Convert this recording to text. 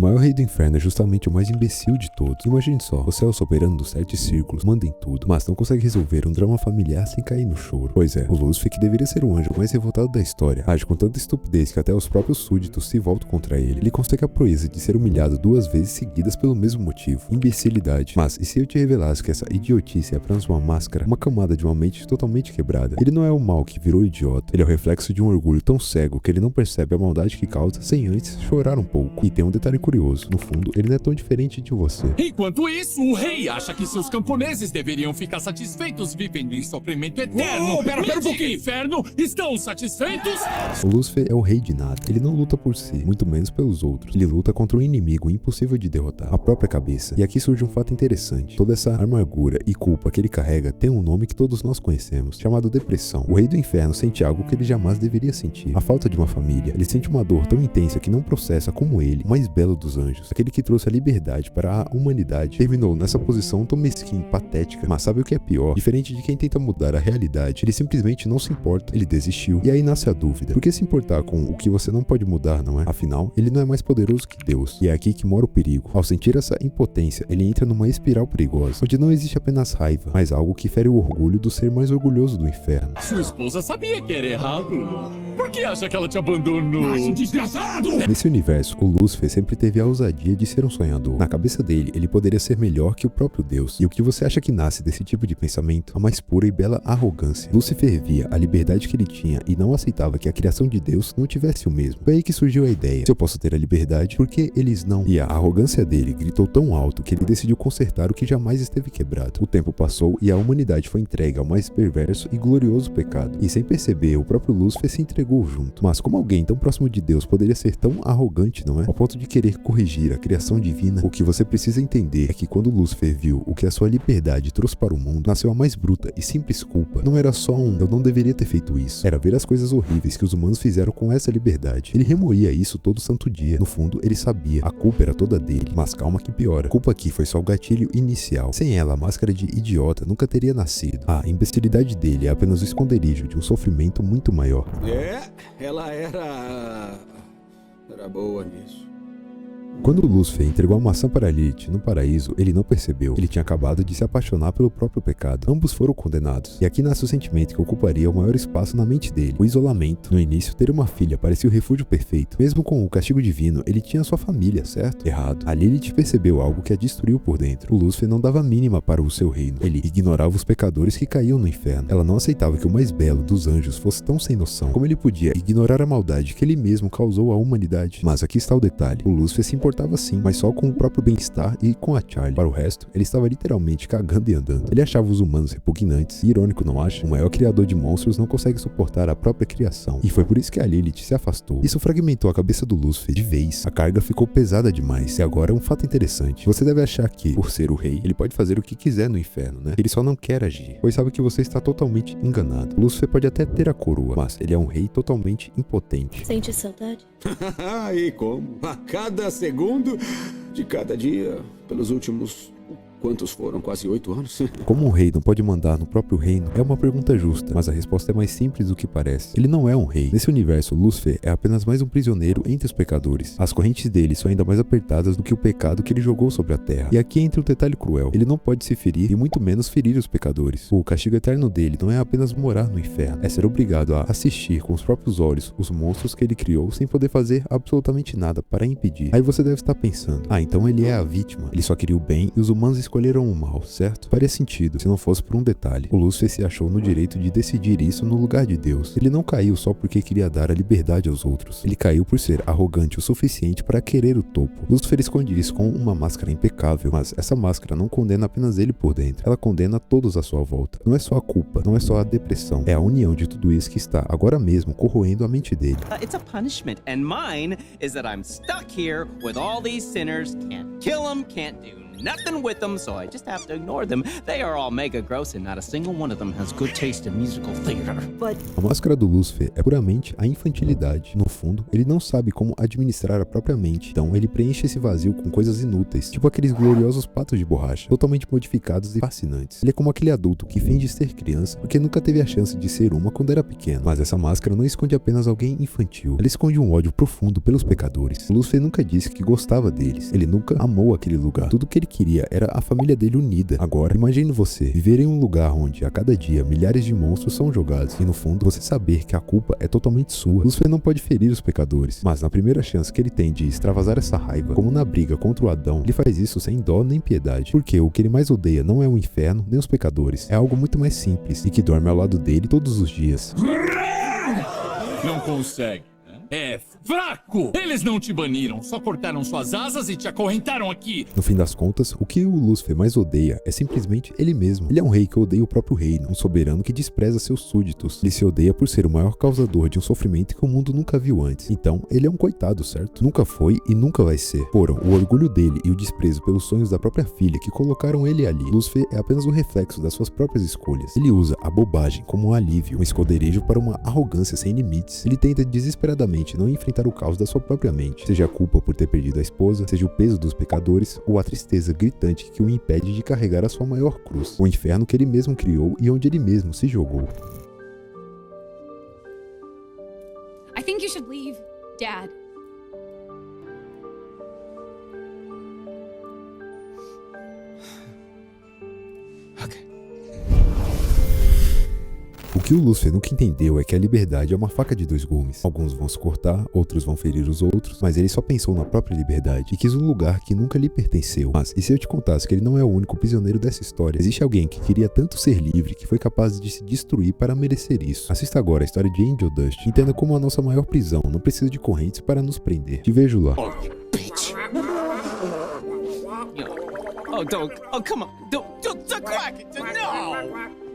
maior rei do inferno é justamente o mais imbecil de todos. Imagine só, você é o soberano dos 7 círculos, manda em tudo, mas não consegue resolver um drama familiar sem cair no choro. Pois é, o Lúcifer, que deveria ser o anjo mais revoltado da história, age com tanta estupidez que até os próprios súditos se voltam contra ele. Ele consegue a proeza de ser humilhado 2 vezes seguidas pelo mesmo motivo: imbecilidade. Mas e se eu te revelasse que essa idiotice é apenas uma máscara, uma camada de uma mente totalmente quebrada? Ele não é o mal que virou idiota, ele é o reflexo de um orgulho tão cego que ele não percebe a maldade que causa sem antes chorar um pouco. E tem um detalhe curioso: no fundo, ele não é tão diferente de você. Enquanto isso, o rei acha que seus camponeses deveriam ficar satisfeitos vivendo em sofrimento eterno. Pera um pouquinho! Inferno, estão satisfeitos? O Lúcifer é o rei de nada. Ele não luta por si, muito menos pelos outros. Ele luta contra um inimigo impossível de derrotar: a própria cabeça. E aqui surge um fato interessante: toda essa amargura e culpa que ele carrega tem um nome que todos nós conhecemos, chamado depressão. O rei do inferno sente algo que ele jamais deveria sentir: a falta de uma família. Ele sente uma dor tão intensa que não processa como ele, o mais belo dos anjos, aquele que trouxe a liberdade para a humanidade, terminou nessa posição tão mesquinha e patética. Mas sabe o que é pior? Diferente de quem tenta mudar a realidade, ele simplesmente não se importa, ele desistiu. E aí nasce a dúvida: por que se importar com o que você não pode mudar, não é? Afinal, ele não é mais poderoso que Deus. E é aqui que mora o perigo. Ao sentir essa impotência, ele entra numa espiral perigosa, onde não existe apenas raiva, mas algo que fere o orgulho do ser mais orgulhoso do inferno. Sua esposa sabia que era errado. Por que acha que ela te abandonou? Mas desgraçado! Nesse universo, o Lúcifer sempre teve a ousadia de ser um sonhador. Na cabeça dele, ele poderia ser melhor que o próprio Deus. E o que você acha que nasce desse tipo de pensamento? A mais pura e bela arrogância. Lúcifer via a liberdade que ele tinha e não aceitava que a criação de Deus não tivesse o mesmo. Foi aí que surgiu a ideia: se eu posso ter a liberdade, por que eles não? E a arrogância dele gritou tão alto que ele decidiu consertar o que jamais esteve quebrado. O tempo passou e a humanidade foi entregue ao mais perverso e glorioso pecado. E sem perceber, o próprio Lúcifer se entregou junto. Mas como alguém tão próximo de Deus poderia ser tão arrogante, não é? Ao ponto de querer corrigir a criação divina? O que você precisa entender é que quando Lúcifer viu o que a sua liberdade trouxe para o mundo, nasceu a mais bruta e simples culpa. Não era só eu não deveria ter feito isso. Era ver as coisas horríveis que os humanos fizeram com essa liberdade. Ele remoía isso todo santo dia. No fundo, ele sabia. A culpa era toda dele. Mas calma que piora. A culpa aqui foi só o gatilho inicial. Sem ela, a máscara de idiota nunca teria nascido. A imbecilidade dele é apenas o esconderijo de um sofrimento muito maior. Ela era boa nisso. Quando Lúcifer entregou a maçã para Lilith no paraíso, ele não percebeu. Ele tinha acabado de se apaixonar pelo próprio pecado. Ambos foram condenados. E aqui nasce o sentimento que ocuparia o maior espaço na mente dele: o isolamento. No início, ter uma filha parecia o refúgio perfeito. Mesmo com o castigo divino, ele tinha sua família, certo? Errado. A Lilith percebeu algo que a destruiu por dentro. O Lúcifer não dava mínima para o seu reino. Ele ignorava os pecadores que caíam no inferno. Ela não aceitava que o mais belo dos anjos fosse tão sem noção. Como ele podia ignorar a maldade que ele mesmo causou à humanidade? Mas aqui está o detalhe: o Lúcifer se importava sim, mas só com o próprio bem-estar e com a Charlie. Para o resto, ele estava literalmente cagando e andando. Ele achava os humanos repugnantes. E irônico, não acha? O maior criador de monstros não consegue suportar a própria criação. E foi por isso que a Lilith se afastou. Isso fragmentou a cabeça do Lúcifer de vez. A carga ficou pesada demais. E agora um fato interessante: você deve achar que, por ser o rei, ele pode fazer o que quiser no inferno, né? Ele só não quer agir, pois sabe que você está totalmente enganado. O Lúcifer pode até ter a coroa, mas ele é um rei totalmente impotente. Sente saudade? E como? A cada segundo de cada dia, pelos últimos... Quantos foram? Quase 8 anos? Como um rei não pode mandar no próprio reino? É uma pergunta justa, mas a resposta é mais simples do que parece. Ele não é um rei. Nesse universo, Lúcifer é apenas mais um prisioneiro entre os pecadores. As correntes dele são ainda mais apertadas do que o pecado que ele jogou sobre a terra. E aqui entra um detalhe cruel: ele não pode se ferir e muito menos ferir os pecadores. O castigo eterno dele não é apenas morar no inferno, é ser obrigado a assistir com os próprios olhos os monstros que ele criou sem poder fazer absolutamente nada para impedir. Aí você deve estar pensando: então ele é a vítima. Ele só queria o bem e os humanos escolheram o mal, certo? Faria sentido se não fosse por um detalhe: o Lúcifer se achou no direito de decidir isso no lugar de Deus. Ele não caiu só porque queria dar a liberdade aos outros. Ele caiu por ser arrogante o suficiente para querer o topo. Lúcifer esconde isso com uma máscara impecável, mas essa máscara não condena apenas ele por dentro. Ela condena todos à sua volta. Não é só a culpa, não é só a depressão, é a união de tudo isso que está agora mesmo corroendo a mente dele. It's a punishment, and mine is that I'm stuck here with all these sinners, can't kill them, can't do nothing with them, so I just have to ignore them. They are all mega gross and not a single one of them has good taste in musical theater. But A máscara do Lúcifer é puramente a infantilidade. No fundo, ele não sabe como administrar a própria mente, então ele preenche esse vazio com coisas inúteis, tipo aqueles gloriosos patos de borracha, totalmente modificados e fascinantes. Ele é como aquele adulto que finge ser criança porque nunca teve a chance de ser uma quando era pequeno. Mas essa máscara não esconde apenas alguém infantil, ela esconde um ódio profundo pelos pecadores. Lúcifer nunca disse que gostava deles, ele nunca amou aquele lugar. Tudo que ele queria era a família dele unida. Agora, imagine você viver em um lugar onde a cada dia milhares de monstros são jogados e no fundo você saber que a culpa é totalmente sua. Lúcifer não pode ferir os pecadores, mas na primeira chance que ele tem de extravasar essa raiva, como na briga contra o Adão, ele faz isso sem dó nem piedade, porque o que ele mais odeia não é o inferno nem os pecadores, é algo muito mais simples e que dorme ao lado dele todos os dias. Não consegue. É fraco! Eles não te baniram, só cortaram suas asas e te acorrentaram aqui. No fim das contas, o que o Lúcifer mais odeia é simplesmente ele mesmo. Ele é um rei que odeia o próprio reino, um soberano que despreza seus súditos. Ele se odeia por ser o maior causador de um sofrimento que o mundo nunca viu antes. Então, ele é um coitado, certo? Nunca foi e nunca vai ser. Foram o orgulho dele e o desprezo pelos sonhos da própria filha que colocaram ele ali. Lúcifer é apenas o reflexo das suas próprias escolhas. Ele usa a bobagem como um alívio, um esconderijo para uma arrogância sem limites. Ele tenta desesperadamente não enfrentar o caos da sua própria mente, seja a culpa por ter perdido a esposa, seja o peso dos pecadores ou a tristeza gritante que o impede de carregar a sua maior cruz, o inferno que ele mesmo criou e onde ele mesmo se jogou. I think you should leave, Dad. O que o Lúcifer nunca entendeu é que a liberdade é uma faca de dois gumes. Alguns vão se cortar, outros vão ferir os outros, mas ele só pensou na própria liberdade e quis um lugar que nunca lhe pertenceu. Mas, e se eu te contasse que ele não é o único prisioneiro dessa história? Existe alguém que queria tanto ser livre que foi capaz de se destruir para merecer isso. Assista agora a história de Angel Dust. Entenda como a nossa maior prisão não precisa de correntes para nos prender. Te vejo lá. oh, you bitch. Oh, don't. Oh, come on. Don't quack it. No.